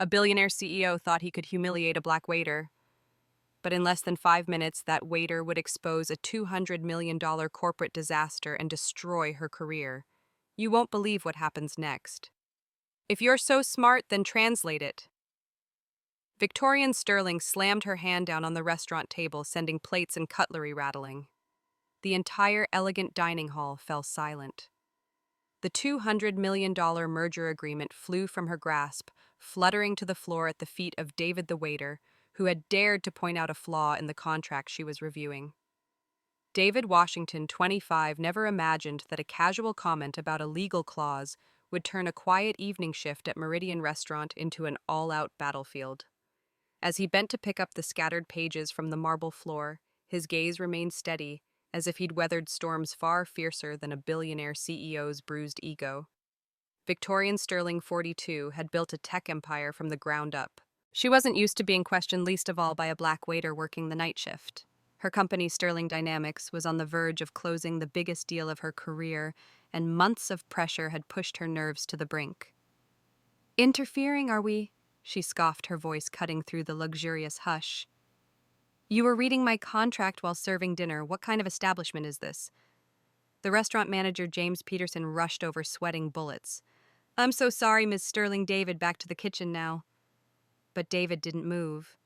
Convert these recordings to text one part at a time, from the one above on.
A billionaire CEO thought he could humiliate a black waiter, but in less than 5 minutes, that waiter would expose a $200 million corporate disaster and destroy her career. You won't believe what happens next. If you're so smart, then translate it. Victorian Sterling slammed her hand down on the restaurant table, sending plates and cutlery rattling. The entire elegant dining hall fell silent. The $200 million merger agreement flew from her grasp, fluttering to the floor at the feet of David the waiter, who had dared to point out a flaw in the contract she was reviewing. David Washington, 25, never imagined that a casual comment about a legal clause would turn a quiet evening shift at Meridian Restaurant into an all-out battlefield. As he bent to pick up the scattered pages from the marble floor, his gaze remained steady, as if he'd weathered storms far fiercer than a billionaire CEO's bruised ego. Victorian Sterling, 42, had built a tech empire from the ground up. She wasn't used to being questioned, least of all by a black waiter working the night shift. Her company, Sterling Dynamics, was on the verge of closing the biggest deal of her career, and months of pressure had pushed her nerves to the brink. "Interfering, are we?" she scoffed, her voice cutting through the luxurious hush. "You were reading my contract while serving dinner. What kind of establishment is this?" The restaurant manager, James Peterson, rushed over, sweating bullets. "I'm so sorry, Miss Sterling. David, back to the kitchen now." But David didn't move.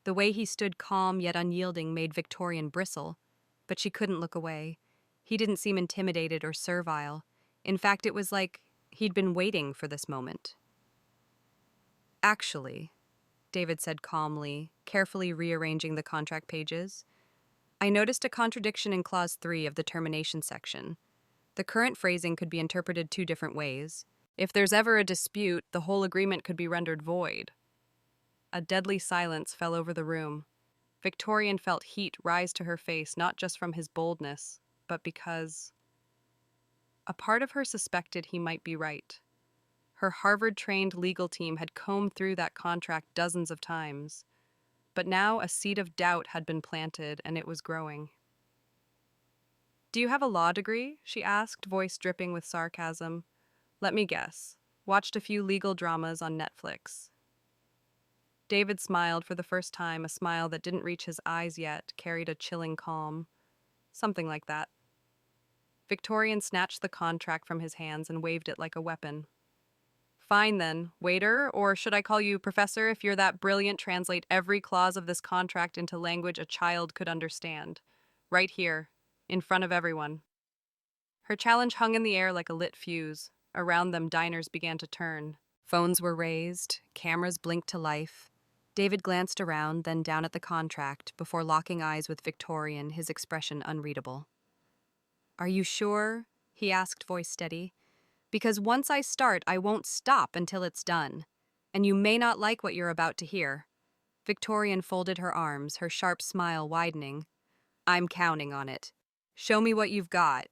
The way he stood calm yet unyielding made Victorian bristle, but she couldn't look away. He didn't seem intimidated or servile. In fact, it was like he'd been waiting for this moment. "Actually," David said calmly, carefully rearranging the contract pages, "I noticed a contradiction in Clause 3 of the termination section. The current phrasing could be interpreted two different ways. If there's ever a dispute, the whole agreement could be rendered void." A deadly silence fell over the room. Victorian felt heat rise to her face, not just from his boldness, but because a part of her suspected he might be right. Her Harvard-trained legal team had combed through that contract dozens of times, but now a seed of doubt had been planted, and it was growing. "Do you have a law degree?" she asked, voice dripping with sarcasm. "Let me guess. Watched a few legal dramas on Netflix." David smiled for the first time, a smile that didn't reach his eyes yet, carried a chilling calm. "Something like that." Victorian snatched the contract from his hands and waved it like a weapon. "Fine then, waiter, or should I call you professor if you're that brilliant? Translate every clause of this contract into language a child could understand. Right here, in front of everyone." Her challenge hung in the air like a lit fuse. Around them, diners began to turn. Phones were raised, cameras blinked to life. David glanced around, then down at the contract, before locking eyes with Victorian, his expression unreadable. "Are you sure?" he asked, voice steady. "Because once I start, I won't stop until it's done. And you may not like what you're about to hear." Victorian folded her arms, her sharp smile widening. "I'm counting on it. Show me what you've got."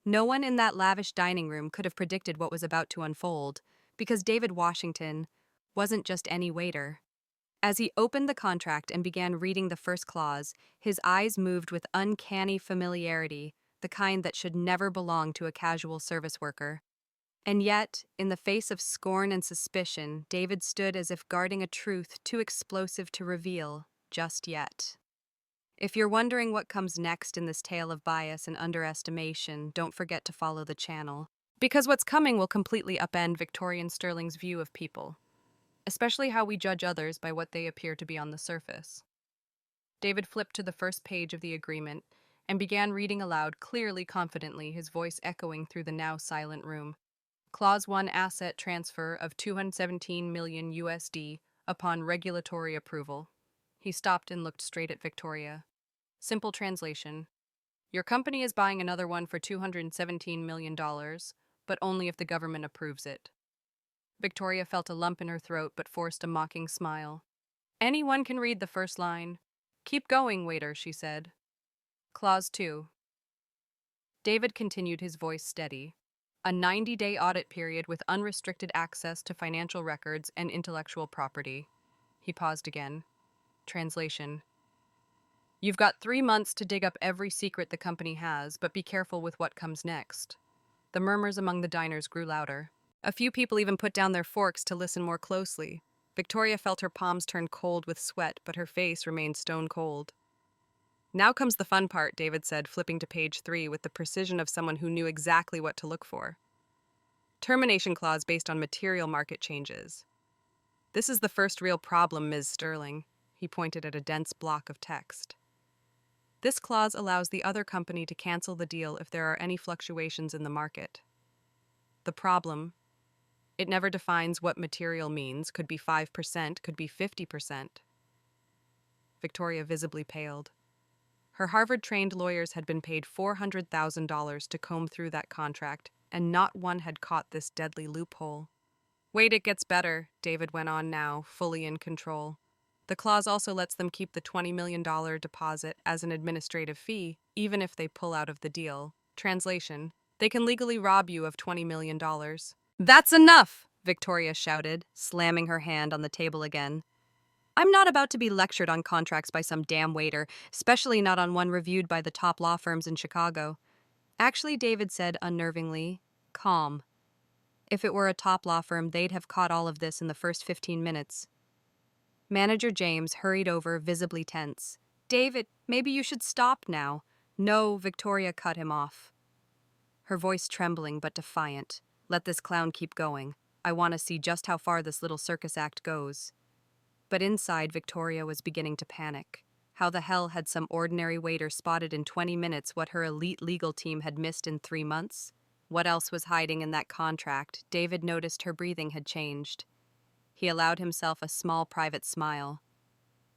No one in that lavish dining room could have predicted what was about to unfold, because David Washington wasn't just any waiter. As he opened the contract and began reading the first clause, his eyes moved with uncanny familiarity, the kind that should never belong to a casual service worker. And yet, in the face of scorn and suspicion, David stood as if guarding a truth too explosive to reveal just yet. If you're wondering what comes next in this tale of bias and underestimation, don't forget to follow the channel, because what's coming will completely upend Victorian Sterling's view of people, especially how we judge others by what they appear to be on the surface. David flipped to the first page of the agreement and began reading aloud, clearly, confidently, his voice echoing through the now silent room. Clause 1, asset transfer of 217 million USD upon regulatory approval. He stopped and looked straight at Victoria. Simple translation. Your company is buying another one for $217 million, but only if the government approves it. Victoria felt a lump in her throat but forced a mocking smile. "Anyone can read the first line." "Keep going, waiter," she said. Clause 2. David continued, his voice steady. A 90-day audit period with unrestricted access to financial records and intellectual property. He paused again. Translation. You've got 3 months to dig up every secret the company has, but be careful with what comes next. The murmurs among the diners grew louder. A few people even put down their forks to listen more closely. Victoria felt her palms turn cold with sweat, but her face remained stone cold. Now comes the fun part, David said, flipping to page 3 with the precision of someone who knew exactly what to look for. Termination clause based on material market changes. This is the first real problem, Ms. Sterling. He pointed at a dense block of text. This clause allows the other company to cancel the deal if there are any fluctuations in the market. The problem: it never defines what material means, could be 5%, could be 50%. Victoria visibly paled. Her Harvard-trained lawyers had been paid $400,000 to comb through that contract, and not one had caught this deadly loophole. Wait, it gets better, David went on now, fully in control. The clause also lets them keep the $20 million deposit as an administrative fee, even if they pull out of the deal. Translation: they can legally rob you of $20 million. That's enough! Victoria shouted, slamming her hand on the table again. I'm not about to be lectured on contracts by some damn waiter, especially not on one reviewed by the top law firms in Chicago. Actually, David said unnervingly, calm. If it were a top law firm, they'd have caught all of this in the first 15 minutes. Manager James hurried over, visibly tense. David, maybe you should stop now. No, Victoria cut him off, her voice trembling but defiant. Let this clown keep going. I want to see just how far this little circus act goes. But inside, Victoria was beginning to panic. How the hell had some ordinary waiter spotted in 20 minutes what her elite legal team had missed in 3 months? What else was hiding in that contract? David noticed her breathing had changed. He allowed himself a small private smile.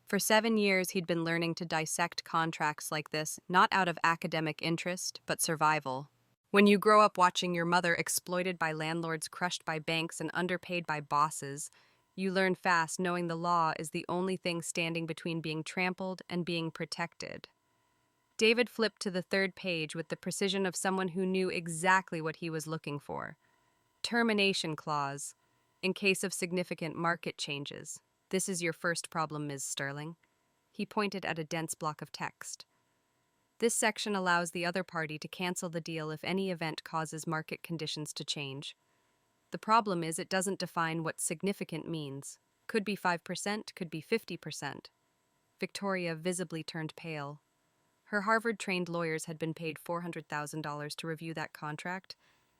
For 7 years, he'd been learning to dissect contracts like this, not out of academic interest, but survival. When you grow up watching your mother exploited by landlords, crushed by banks, and underpaid by bosses, you learn fast knowing the law is the only thing standing between being trampled and being protected. David flipped to the 3rd page with the precision of someone who knew exactly what he was looking for. Termination clause. In case of significant market changes. This is your first problem, Ms. Sterling. He pointed at a dense block of text. This section allows the other party to cancel the deal if any event causes market conditions to change. The problem is it doesn't define what significant means. Could be 5%, could be 50%. Victoria visibly turned pale. Her Harvard-trained lawyers had been paid $400,000 to review that contract,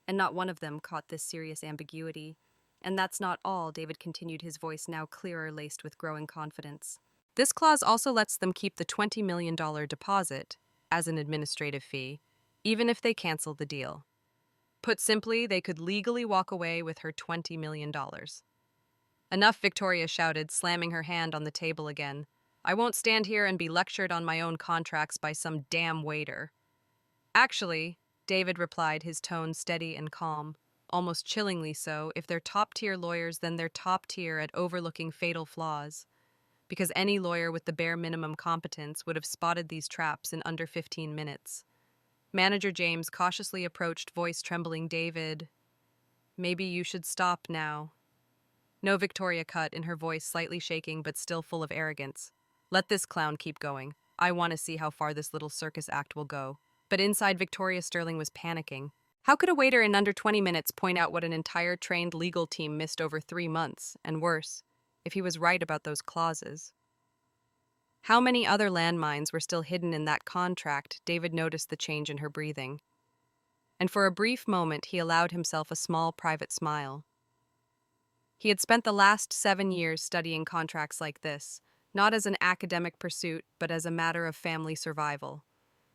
and not one of them caught this serious ambiguity. And that's not all, David continued, his voice now clearer, laced with growing confidence. This clause also lets them keep the $20 million deposit as an administrative fee, even if they cancel the deal. Put simply, they could legally walk away with her $20 million. Enough, Victoria shouted, slamming her hand on the table again. I won't stand here and be lectured on my own contracts by some damn waiter. Actually, David replied, his tone steady and calm, almost chillingly so. If they're top-tier lawyers, then they're top-tier at overlooking fatal flaws. Because any lawyer with the bare minimum competence would have spotted these traps in under 15 minutes. Manager James cautiously approached, voice trembling. David, maybe you should stop now. No, Victoria cut, in her voice slightly shaking but still full of arrogance. Let this clown keep going. I want to see how far this little circus act will go. But inside, Victoria Sterling was panicking. How could a waiter in under 20 minutes point out what an entire trained legal team missed over 3 months, and worse, if he was right about those clauses? How many other landmines were still hidden in that contract? David noticed the change in her breathing. And for a brief moment, he allowed himself a small private smile. He had spent the last 7 years studying contracts like this, not as an academic pursuit, but as a matter of family survival.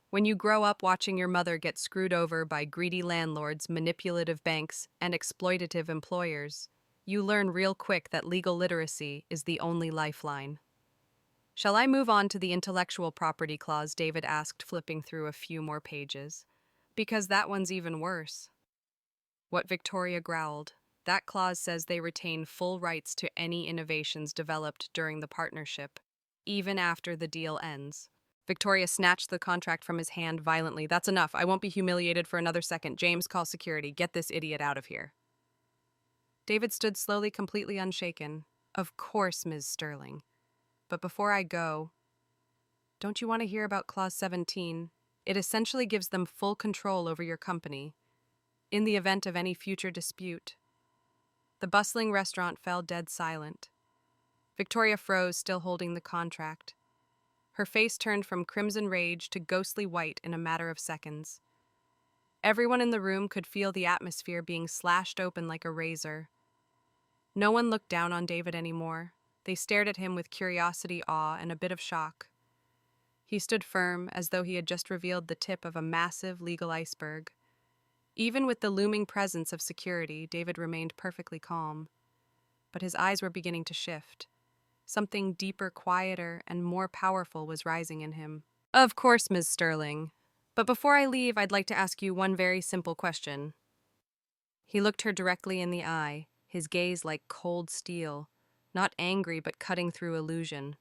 When you grow up watching your mother get screwed over by greedy landlords, manipulative banks, and exploitative employers, you learn real quick that legal literacy is the only lifeline. Shall I move on to the intellectual property clause? David asked, flipping through a few more pages. Because that one's even worse. What? Victoria growled. That clause says they retain full rights to any innovations developed during the partnership, even after the deal ends. Victoria snatched the contract from his hand violently. That's enough. I won't be humiliated for another second. James, call security. Get this idiot out of here. David stood slowly, completely unshaken. Of course, Ms. Sterling. But before I go, don't you want to hear about Clause 17? It essentially gives them full control over your company, in the event of any future dispute. The bustling restaurant fell dead silent. Victoria froze, still holding the contract. Her face turned from crimson rage to ghostly white in a matter of seconds. Everyone in the room could feel the atmosphere being slashed open like a razor. No one looked down on David anymore. They stared at him with curiosity, awe, and a bit of shock. He stood firm, as though he had just revealed the tip of a massive legal iceberg. Even with the looming presence of security, David remained perfectly calm. But his eyes were beginning to shift. Something deeper, quieter, and more powerful was rising in him. Of course, Ms. Sterling. But before I leave, I'd like to ask you one very simple question. He looked her directly in the eye, his gaze like cold steel, not angry but cutting through illusion.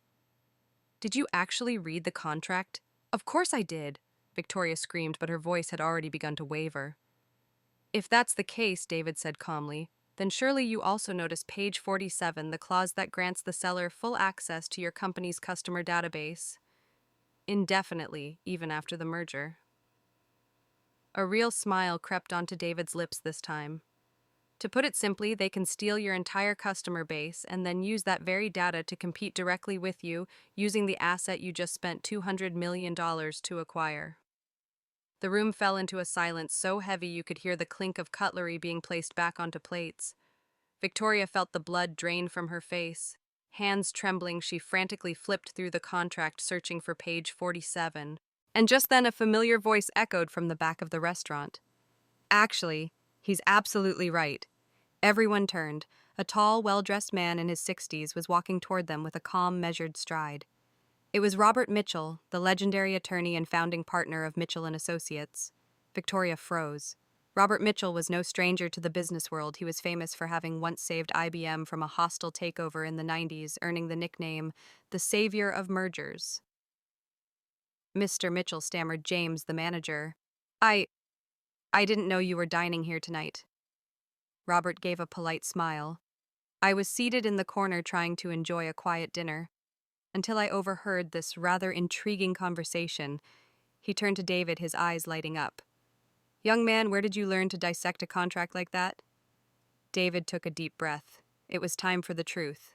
Did you actually read the contract? Of course I did, Victoria screamed, but her voice had already begun to waver. If that's the case, David said calmly, then surely you also notice page 47, the clause that grants the seller full access to your company's customer database, indefinitely, even after the merger. A real smile crept onto David's lips this time. To put it simply, they can steal your entire customer base and then use that very data to compete directly with you using the asset you just spent $200 million to acquire. The room fell into a silence so heavy you could hear the clink of cutlery being placed back onto plates. Victoria felt the blood drain from her face. Hands trembling, she frantically flipped through the contract, searching for page 47. And just then a familiar voice echoed from the back of the restaurant. Actually, he's absolutely right. Everyone turned. A tall, well-dressed man in his 60s was walking toward them with a calm, measured stride. It was Robert Mitchell, the legendary attorney and founding partner of Mitchell and Associates. Victoria froze. Robert Mitchell was no stranger to the business world. He was famous for having once saved IBM from a hostile takeover in the 90s, earning the nickname the Savior of Mergers. Mr. Mitchell stammered. James, the manager. I didn't know you were dining here tonight. Robert gave a polite smile. I was seated in the corner trying to enjoy a quiet dinner, until I overheard this rather intriguing conversation. He turned to David, his eyes lighting up. Young man, where did you learn to dissect a contract like that? David took a deep breath. It was time for the truth.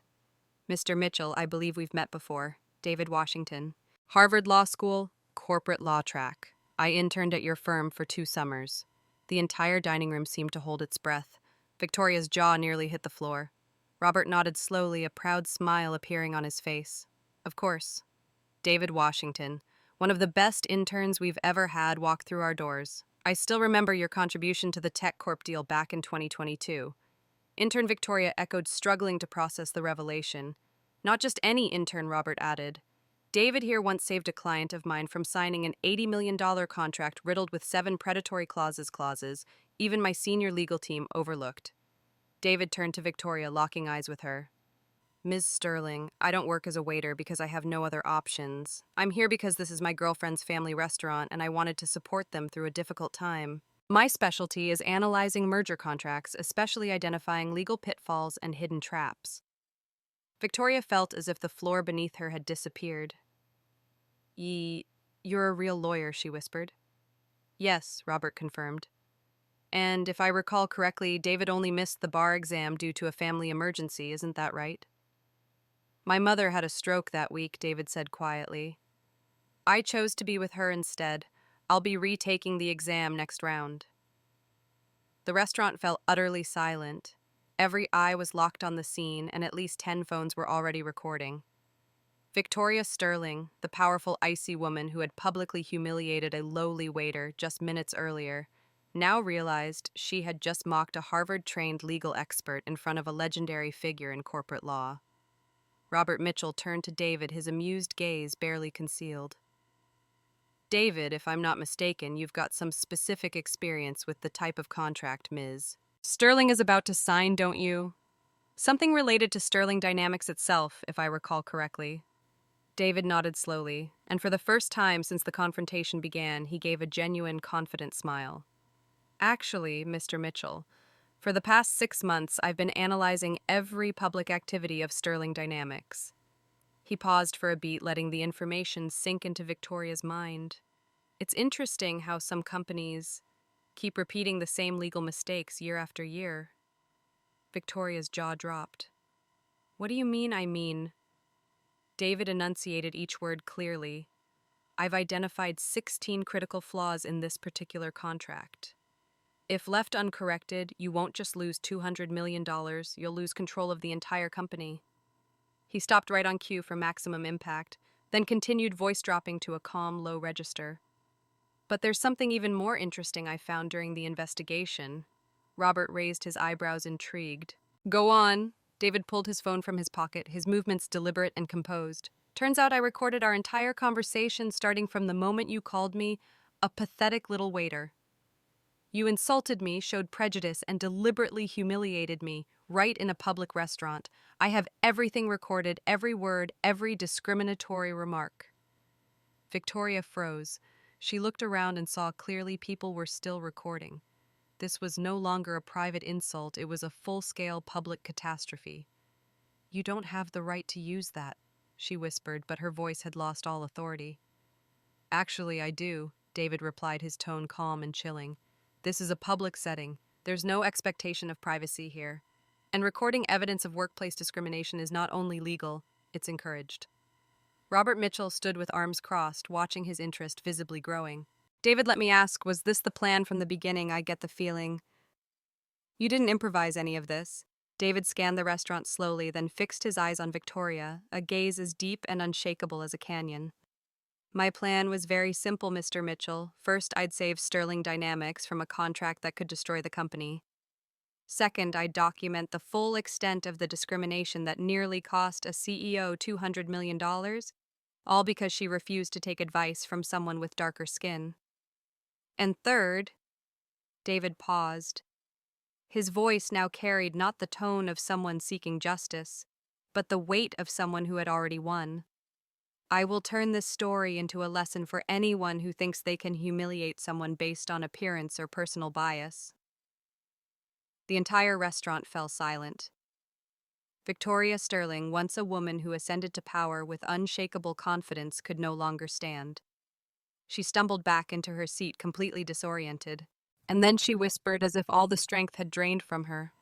Mr. Mitchell, I believe we've met before. David Washington. Harvard Law School, corporate law track. I interned at your firm for 2 summers. The entire dining room seemed to hold its breath. Victoria's jaw nearly hit the floor. Robert nodded slowly, a proud smile appearing on his face. Of course. David Washington, one of the best interns we've ever had walk through our doors. I still remember your contribution to the Tech Corp deal back in 2022. Intern Victoria echoed, struggling to process the revelation. Not just any intern, Robert added. David here once saved a client of mine from signing an $80 million contract riddled with 7 predatory clauses even my senior legal team overlooked. David turned to Victoria, locking eyes with her. Ms. Sterling, I don't work as a waiter because I have no other options. I'm here because this is my girlfriend's family restaurant and I wanted to support them through a difficult time. My specialty is analyzing merger contracts, especially identifying legal pitfalls and hidden traps. Victoria felt as if the floor beneath her had disappeared. You're a real lawyer, she whispered. Yes, Robert confirmed. And if I recall correctly, David only missed the bar exam due to a family emergency, isn't that right? My mother had a stroke that week, David said quietly. I chose to be with her instead. I'll be retaking the exam next round. The restaurant fell utterly silent. Every eye was locked on the scene, and at least 10 phones were already recording. Victoria Sterling, the powerful, icy woman who had publicly humiliated a lowly waiter just minutes earlier, now realized she had just mocked a Harvard-trained legal expert in front of a legendary figure in corporate law. Robert Mitchell turned to David, his amused gaze barely concealed. David, if I'm not mistaken, you've got some specific experience with the type of contract Ms. Sterling is about to sign, don't you? Something related to Sterling Dynamics itself, if I recall correctly. David nodded slowly, and for the first time since the confrontation began, he gave a genuine, confident smile. Actually, Mr. Mitchell, for the past 6 months, I've been analyzing every public activity of Sterling Dynamics. He paused for a beat, letting the information sink into Victoria's mind. It's interesting how some companies keep repeating the same legal mistakes year after year. Victoria's jaw dropped. What do you mean, I mean? David enunciated each word clearly. I've identified 16 critical flaws in this particular contract. If left uncorrected, you won't just lose $200 million, you'll lose control of the entire company. He stopped right on cue for maximum impact, then continued voice dropping to a calm, low register. But there's something even more interesting I found during the investigation. Robert raised his eyebrows, intrigued. Go on. David pulled his phone from his pocket, his movements deliberate and composed. Turns out I recorded our entire conversation starting from the moment you called me a pathetic little waiter. You insulted me, showed prejudice, and deliberately humiliated me, right in a public restaurant. I have everything recorded, every word, every discriminatory remark. Victoria froze. She looked around and saw clearly people were still recording. This was no longer a private insult, it was a full-scale public catastrophe. You don't have the right to use that, she whispered, but her voice had lost all authority. Actually, I do, David replied, his tone calm and chilling. This is a public setting. There's no expectation of privacy here. And recording evidence of workplace discrimination is not only legal, it's encouraged. Robert Mitchell stood with arms crossed, watching his interest visibly growing. David, let me ask, was this the plan from the beginning? I get the feeling. You didn't improvise any of this. David scanned the restaurant slowly, then fixed his eyes on Victoria, a gaze as deep and unshakable as a canyon. My plan was very simple, Mr. Mitchell. First, I'd save Sterling Dynamics from a contract that could destroy the company. Second, I'd document the full extent of the discrimination that nearly cost a CEO $200 million, all because she refused to take advice from someone with darker skin. And third, David paused. His voice now carried not the tone of someone seeking justice, but the weight of someone who had already won. I will turn this story into a lesson for anyone who thinks they can humiliate someone based on appearance or personal bias. The entire restaurant fell silent. Victoria Sterling, once a woman who ascended to power with unshakable confidence, could no longer stand. She stumbled back into her seat, completely disoriented. And then she whispered, as if all the strength had drained from her,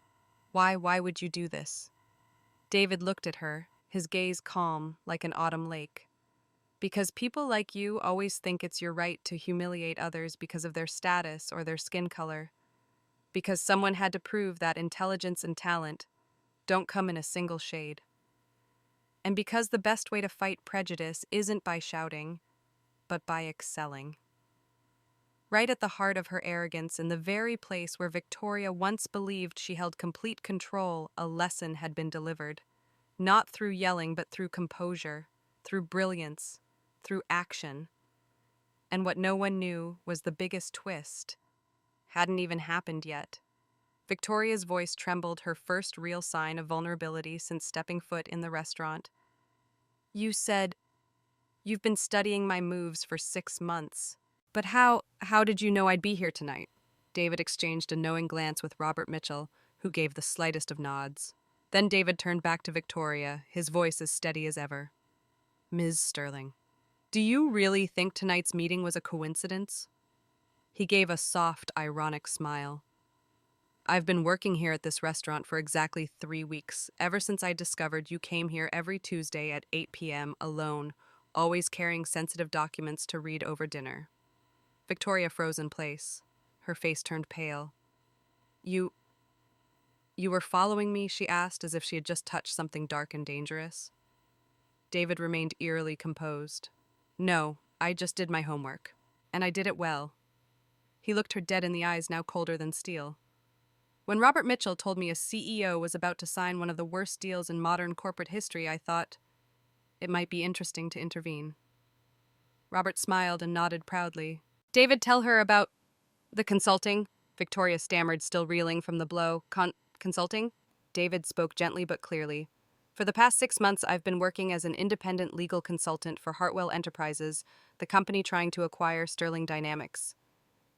Why would you do this? David looked at her, his gaze calm, like an autumn lake. Because people like you always think it's your right to humiliate others because of their status or their skin color. Because someone had to prove that intelligence and talent don't come in a single shade. And because the best way to fight prejudice isn't by shouting, but by excelling. Right at the heart of her arrogance, in the very place where Victoria once believed she held complete control, a lesson had been delivered. Not through yelling, but through composure, through brilliance, through action. And what no one knew was the biggest twist hadn't even happened yet. Victoria's voice trembled, her first real sign of vulnerability since stepping foot in the restaurant. You said, you've been studying my moves for 6 months. But how did you know I'd be here tonight? David exchanged a knowing glance with Robert Mitchell, who gave the slightest of nods. Then David turned back to Victoria, his voice as steady as ever. Ms. Sterling, do you really think tonight's meeting was a coincidence? He gave a soft, ironic smile. I've been working here at this restaurant for exactly 3 weeks, ever since I discovered you came here every Tuesday at 8 p.m. alone, always carrying sensitive documents to read over dinner. Victoria froze in place. Her face turned pale. You were following me? She asked, as if she had just touched something dark and dangerous. David remained eerily composed. No, I just did my homework. And I did it well. He looked her dead in the eyes, now colder than steel. When Robert Mitchell told me a CEO was about to sign one of the worst deals in modern corporate history, I thought it might be interesting to intervene. Robert smiled and nodded proudly. David, tell her about the consulting, Victoria stammered, still reeling from the blow. Consulting? David spoke gently but clearly. For the past 6 months, I've been working as an independent legal consultant for Hartwell Enterprises, the company trying to acquire Sterling Dynamics.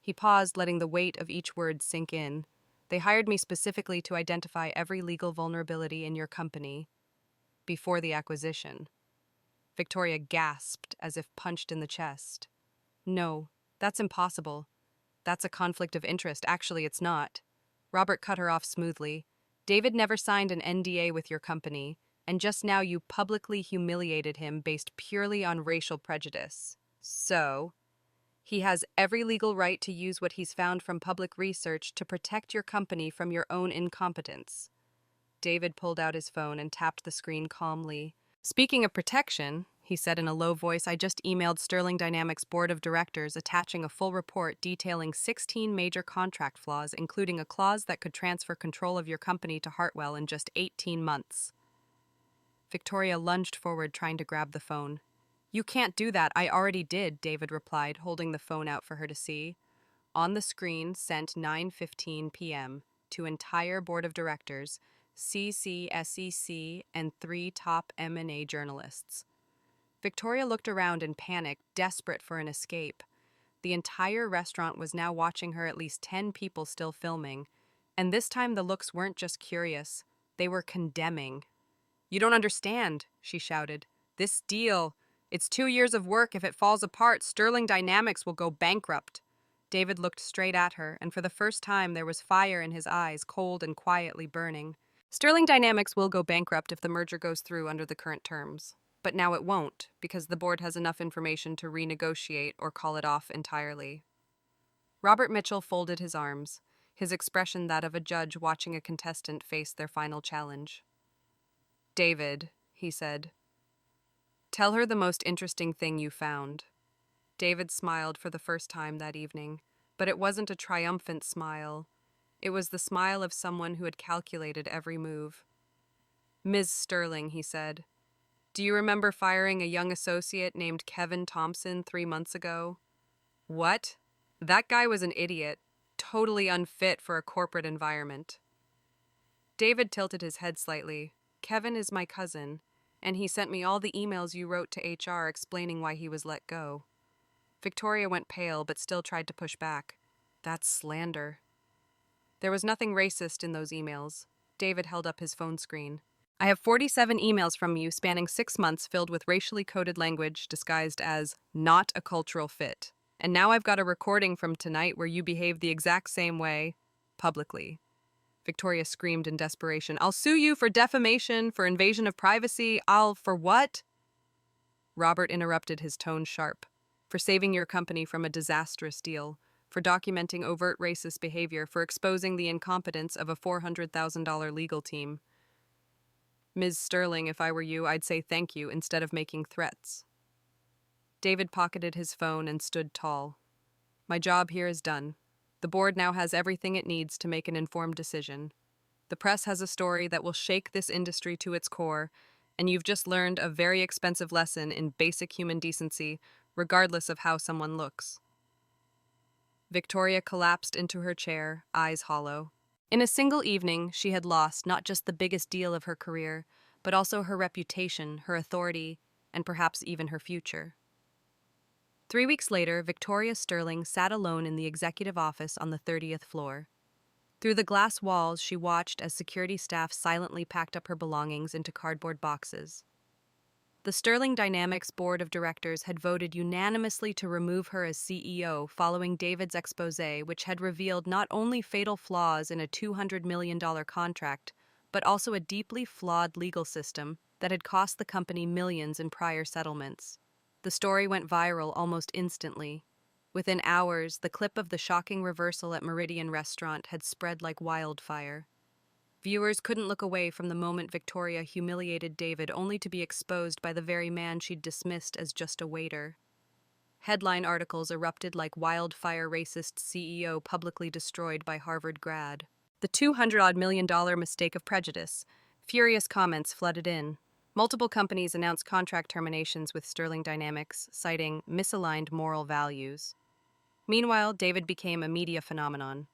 He paused, letting the weight of each word sink in. They hired me specifically to identify every legal vulnerability in your company before the acquisition. Victoria gasped, as if punched in the chest. No, that's impossible. That's a conflict of interest. Actually, it's not. Robert cut her off smoothly. David never signed an NDA with your company, and just now you publicly humiliated him based purely on racial prejudice. So, he has every legal right to use what he's found from public research to protect your company from your own incompetence. David pulled out his phone and tapped the screen calmly. Speaking of protection, he said in a low voice, I just emailed Sterling Dynamics Board of Directors attaching a full report detailing 16 major contract flaws, including a clause that could transfer control of your company to Hartwell in just 18 months. Victoria lunged forward, trying to grab the phone. You can't do that, I already did, David replied, holding the phone out for her to see. On the screen, sent 9:15 p.m. to entire board of directors, CC, SEC, and 3 top M&A journalists. Victoria looked around in panic, desperate for an escape. The entire restaurant was now watching her, at least 10 people still filming. And this time the looks weren't just curious, they were condemning. You don't understand, she shouted. This deal, it's 2 years of work. If it falls apart, Sterling Dynamics will go bankrupt. David looked straight at her, and for the first time there was fire in his eyes, cold and quietly burning. Sterling Dynamics will go bankrupt if the merger goes through under the current terms. But now it won't, because the board has enough information to renegotiate or call it off entirely. Robert Mitchell folded his arms, his expression that of a judge watching a contestant face their final challenge. David, he said, tell her the most interesting thing you found. David smiled for the first time that evening, but it wasn't a triumphant smile. It was the smile of someone who had calculated every move. Ms. Sterling, he said, do you remember firing a young associate named Kevin Thompson 3 months ago? What? That guy was an idiot, totally unfit for a corporate environment. David tilted his head slightly. Kevin is my cousin, and he sent me all the emails you wrote to HR explaining why he was let go. Victoria went pale, but still tried to push back. That's slander. There was nothing racist in those emails. David held up his phone screen. I have 47 emails from you spanning 6 months filled with racially coded language disguised as not a cultural fit. And now I've got a recording from tonight where you behaved the exact same way, publicly. Victoria screamed in desperation. I'll sue you for defamation, for invasion of privacy. For what? Robert interrupted, his tone sharp. For saving your company from a disastrous deal, for documenting overt racist behavior, for exposing the incompetence of a $400,000 legal team. Ms. Sterling, if I were you, I'd say thank you instead of making threats. David pocketed his phone and stood tall. My job here is done. The board now has everything it needs to make an informed decision. The press has a story that will shake this industry to its core, and you've just learned a very expensive lesson in basic human decency, regardless of how someone looks. Victoria collapsed into her chair, eyes hollow. In a single evening, she had lost not just the biggest deal of her career, but also her reputation, her authority, and perhaps even her future. 3 weeks later, Victoria Sterling sat alone in the executive office on the 30th floor. Through the glass walls, she watched as security staff silently packed up her belongings into cardboard boxes. The Sterling Dynamics Board of Directors had voted unanimously to remove her as CEO following David's exposé, which had revealed not only fatal flaws in a $200 million contract, but also a deeply flawed legal system that had cost the company millions in prior settlements. The story went viral almost instantly. Within hours, the clip of the shocking reversal at Meridian Restaurant had spread like wildfire. Viewers couldn't look away from the moment Victoria humiliated David, only to be exposed by the very man she'd dismissed as just a waiter. Headline articles erupted like wildfire. Racist CEO publicly destroyed by Harvard grad. The $200 million mistake of prejudice. Furious comments flooded in. Multiple companies announced contract terminations with Sterling Dynamics, citing misaligned moral values. Meanwhile, David became a media phenomenon.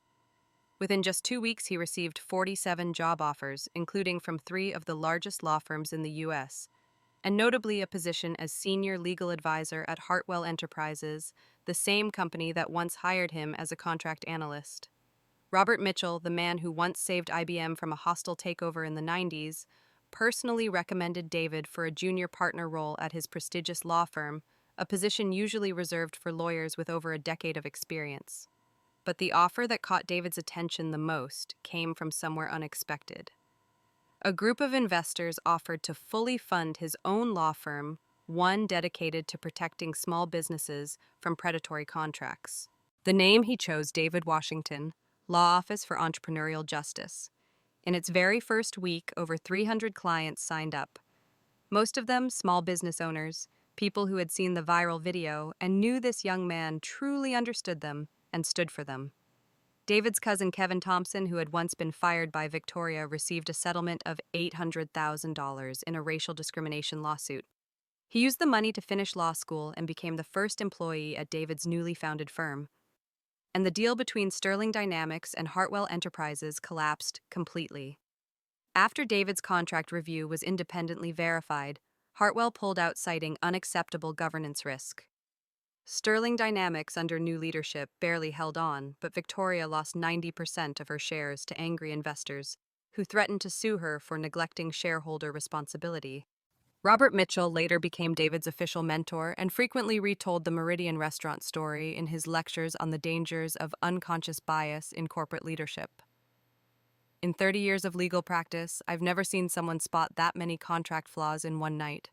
Within just 2 weeks, he received 47 job offers, including from 3 of the largest law firms in the U.S., and notably a position as senior legal advisor at Hartwell Enterprises, the same company that once hired him as a contract analyst. Robert Mitchell, the man who once saved IBM from a hostile takeover in the 90s, personally recommended David for a junior partner role at his prestigious law firm, a position usually reserved for lawyers with over a decade of experience. But the offer that caught David's attention the most came from somewhere unexpected. A group of investors offered to fully fund his own law firm, one dedicated to protecting small businesses from predatory contracts. The name he chose, David Washington, Law Office for Entrepreneurial Justice. In its very first week, over 300 clients signed up. Most of them small business owners, people who had seen the viral video and knew this young man truly understood them and stood for them. David's cousin Kevin Thompson, who had once been fired by Victoria, received a settlement of $800,000 in a racial discrimination lawsuit. He used the money to finish law school and became the first employee at David's newly founded firm. And the deal between Sterling Dynamics and Hartwell Enterprises collapsed completely. After David's contract review was independently verified, Hartwell pulled out, citing unacceptable governance risk. Sterling Dynamics, under new leadership, barely held on, but Victoria lost 90% of her shares to angry investors who threatened to sue her for neglecting shareholder responsibility. Robert Mitchell later became David's official mentor and frequently retold the Meridian restaurant story in his lectures on the dangers of unconscious bias in corporate leadership. In 30 years of legal practice, I've never seen someone spot that many contract flaws in one night.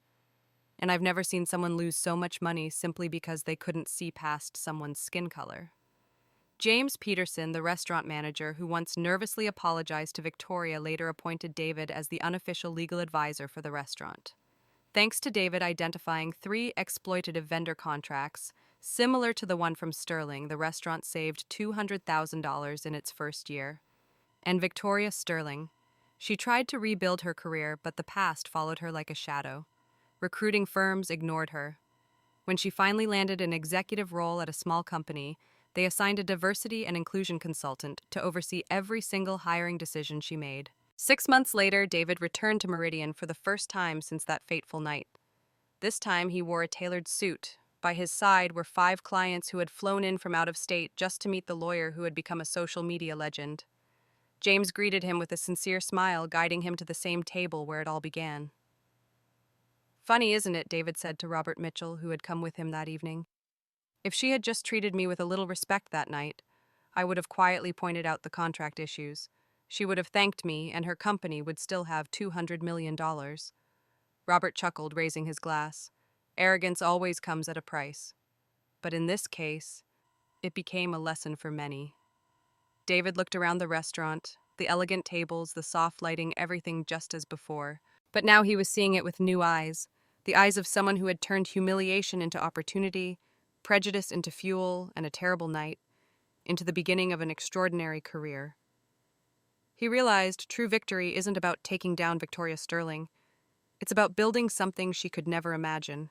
And I've never seen someone lose so much money simply because they couldn't see past someone's skin color. James Peterson, the restaurant manager who once nervously apologized to Victoria, later appointed David as the unofficial legal advisor for the restaurant. Thanks to David identifying 3 exploitative vendor contracts, similar to the one from Sterling, the restaurant saved $200,000 in its first year. And Victoria Sterling. She tried to rebuild her career, but the past followed her like a shadow. Recruiting firms ignored her. When she finally landed an executive role at a small company, they assigned a diversity and inclusion consultant to oversee every single hiring decision she made. 6 months later, David returned to Meridian for the first time since that fateful night. This time, he wore a tailored suit. By his side were 5 clients who had flown in from out of state just to meet the lawyer who had become a social media legend. James greeted him with a sincere smile, guiding him to the same table where it all began. "Funny, isn't it?" David said to Robert Mitchell, who had come with him that evening. "If she had just treated me with a little respect that night, I would have quietly pointed out the contract issues. She would have thanked me, and her company would still have $200 million. Robert chuckled, raising his glass. Arrogance always comes at a price. But in this case, it became a lesson for many. David looked around the restaurant, the elegant tables, the soft lighting, everything just as before. But now he was seeing it with new eyes. The eyes of someone who had turned humiliation into opportunity, prejudice into fuel, and a terrible night into the beginning of an extraordinary career. He realized true victory isn't about taking down Victoria Sterling. It's about building something she could never imagine.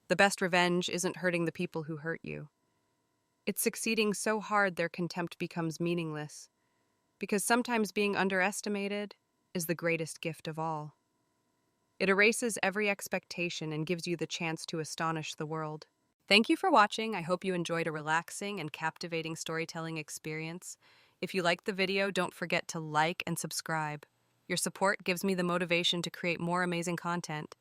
The best revenge isn't hurting the people who hurt you. It's succeeding so hard their contempt becomes meaningless. Because sometimes being underestimated is the greatest gift of all. It erases every expectation and gives you the chance to astonish the world. Thank you for watching. I hope you enjoyed a relaxing and captivating storytelling experience. If you liked the video, don't forget to like and subscribe. Your support gives me the motivation to create more amazing content.